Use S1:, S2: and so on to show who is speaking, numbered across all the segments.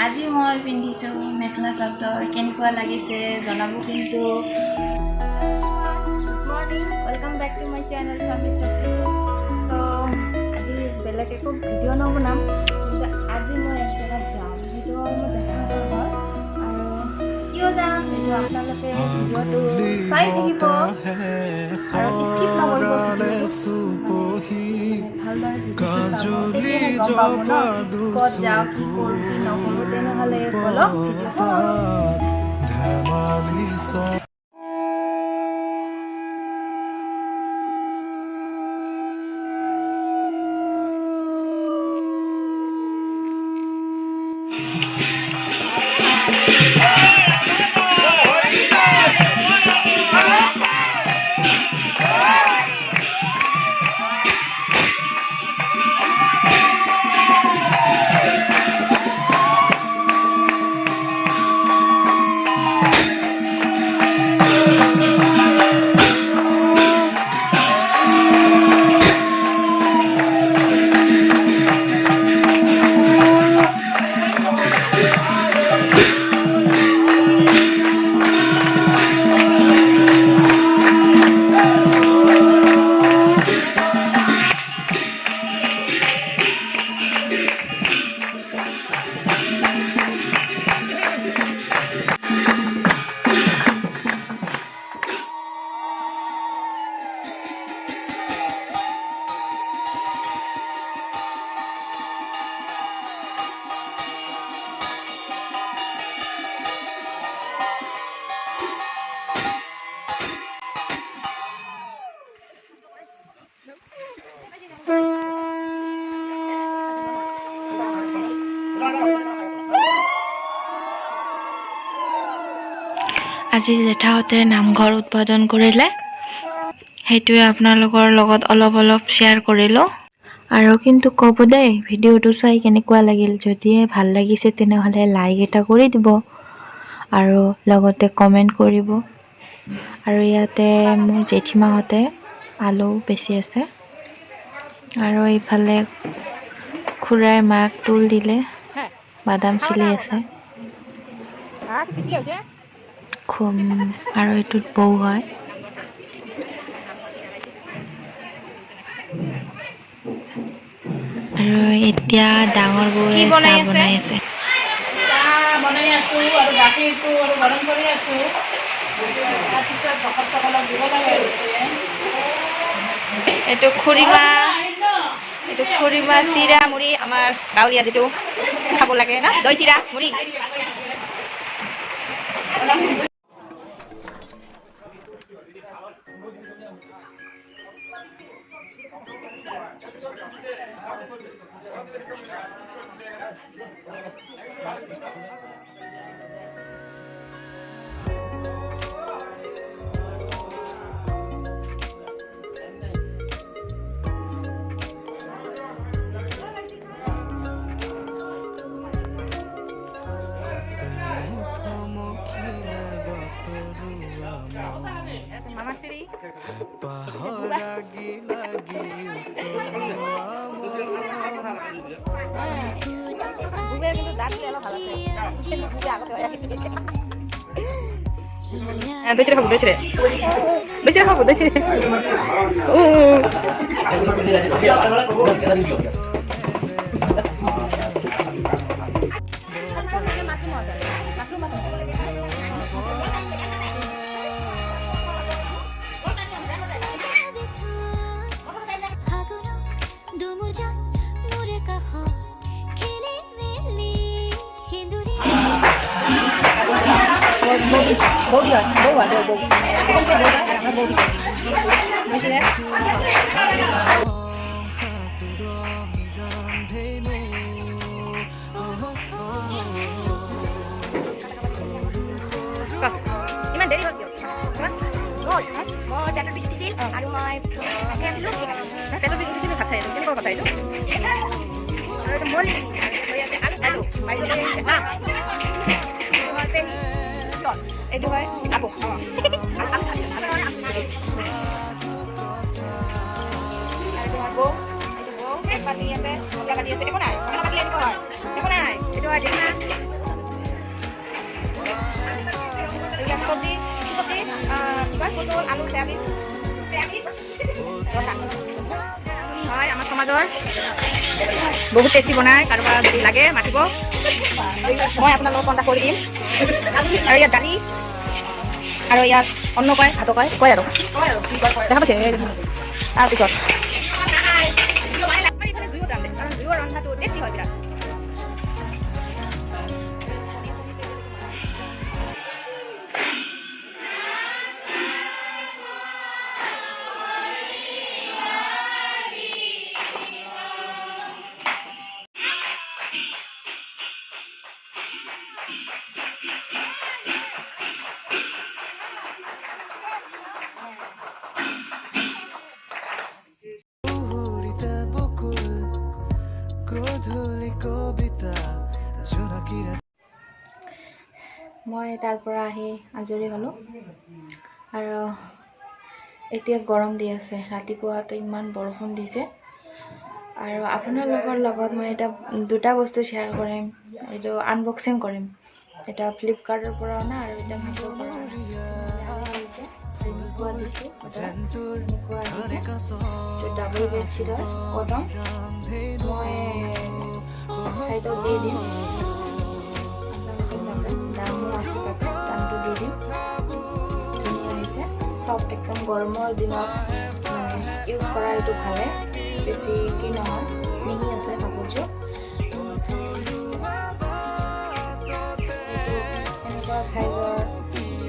S1: আজি মই পিন্ধিছোঁ মেখেলা চাদৰ কেনেকুৱা লাগিছে জনাব কিন্তু good morning welcome back to my channel চ' আজি বেলেগ একো ভিডিঅ' নবনাম কিন্তু আজি মই এক জেগাত যাম সেইটো মোৰ জেঠাহঁতৰ ঘৰ আৰু কিয় যাম সেইটো আপোনালোকে ভিডিঅ'টো চাই থাকিব আৰু স্কিপ নকৰিব ভালদৰে ভিডিঅ'টো চাব তেতিয়াহে গম পাব ন ক'ত যাওঁ কি কৰোঁ কি নকৰোঁ তেনেহ'লে বলক ভিডিঅ'টো আজি জেঠাহঁতে নামঘৰ উদ্বোধন কৰিলে সেইটোৱে আপোনালোকৰ লগত অলপ শ্বেয়াৰ কৰিলোঁ আৰু কিন্তু ক'ব দেই ভিডিঅ'টো চাই কেনেকুৱা লাগিল যদিহে ভাল লাগিছে তেনেহ'লে লাইক এটা কৰি দিব আৰু লগতে কমেণ্ট কৰিব আৰু ইয়াতে মোৰ জেঠীমাহঁতে আলু বেচি আছে আৰু এইফালে খুৰাই মাক তুল দিলে বাদাম চিলি আছে আৰু এইটোত বৌ হয় আৰু এতিয়া ডাঙৰ বৌয়ে চাহ বনাই আছে
S2: বনাই আছোঁ আৰু গাখীৰটো আৰু গৰম কৰি আছোঁ তাৰপিছত ভকতসকলক দিব লাগে আৰু
S3: এইটো খুৰীমা চিৰা মুড়ি আমাৰ গাঁৱলীয়া যিটো খাব লাগে না দৈ চিৰা মুড়ি Mama Sri. Bukan itu dakelo ভালো আছে ছেলে বুঝে আগতে হয় কিন্তু দইছে খাবো দইছে ও bau dia bau ada bau masih ya iman dari hotel cuman mau data di sini aduh mau kayak dulu data lebih di sini kata itu kenapa kata itu ada moli aduh baik ah itu kan aku itu pati apa dia kata dia itu kan itu aja চব্জি পটল আলু soybean ৰচা হয় আমাৰ সমাজৰ বহুত tasty বনায় কাৰোবাৰ যদি লাগে মাতিব মই আপোনালোকক কণ্টেক্ট কৰি দিম আৰু ইয়াত দালি আৰু ইয়াত অন্ন কয় ভাতো কয় আৰু দেখা পাইছে তাৰপিছত জুইৰ ৰন্ধাটো টেষ্টি হয় বিৰাট
S1: মই তাৰ পৰা আহি আজৰি হ'লোঁ আৰু এতিয়া গৰম দি আছে ৰাতিপুৱাটো ইমান বৰষুণ দিছে আৰু আপোনালোকৰ লগত মই এটা দুটা বস্তু শ্বেয়াৰ কৰিম এইটো আনবক্সিং কৰিম এটা ফ্লিপকাৰ্টৰ পৰা অনা আৰু এটা মিছ'ৰ পৰা এনেকুৱা দিছোঁ এনেকুৱা ডাবল বেডশ্বীটৰ কটন মই চাইডত দি দিম দামো আছে তাতে দামটো দি দিম ধুনীয়া হৈছে চফ্ট একদম গৰমৰ দিনত ইউজ কৰা এইটো ভালে বেছি কি নহয় মিহি আছে কাপোৰযোৰ এনেকুৱা চাইজৰ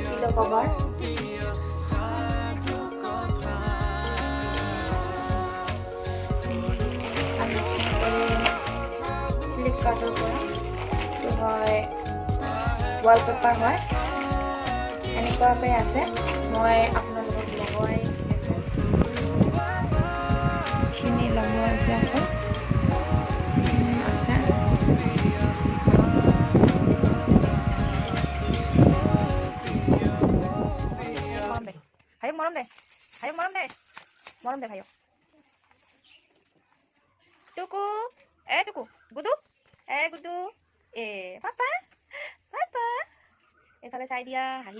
S1: পিলো কভাৰ ফ্লিপকাৰ্টৰ পৰা এইটো হয় ৱালপেপাৰ হয় এনেকুৱাকৈ আছে মই আপোনালোকক লগোৱাই খিনি লগোৱা আছে আকৌ আছে
S3: মৰম দে ভাইক টুকু টুকু গুডু গুডু পাপা এইফালে চাই দিয়া হাঁহি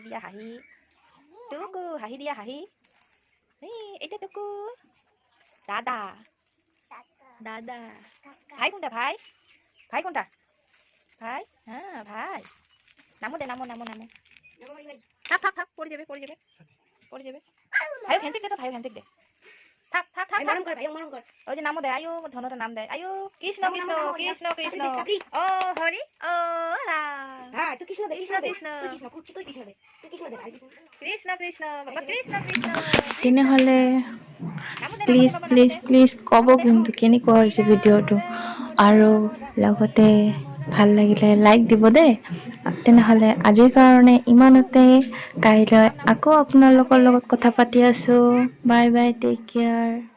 S3: টুকু হাঁহি দিয়া এতিয়া টুকু দাদা ভাই কোনটা ভাই কোনটা ভাই ভাই নামো দে নামো থাক পড়ে যাবে ভাই ভেন্টিক দে তো ভাই ভেন্টিক দে থাক মরম কর ওই যে নামো দে আয়ু ধনটা নাম দে আয়ু কৃষ্ণ ও হরি ও রাম হ্যাঁ তুই কৃষ্ণ বাবা কৃষ্ণ
S1: তেনেহ'লে প্লিজ ক'ব কিন্তু কেনেকুৱা হৈছে ভিডিঅ'টো আৰু লগতে ভাল লাগিলে লাইক দিব দেই তেনেহ'লে আজিৰ কাৰণে ইমানতে কাইলৈ আকৌ আপোনালোকৰ লগত কথা পাতি আছোঁ বাই টেক কেয়াৰ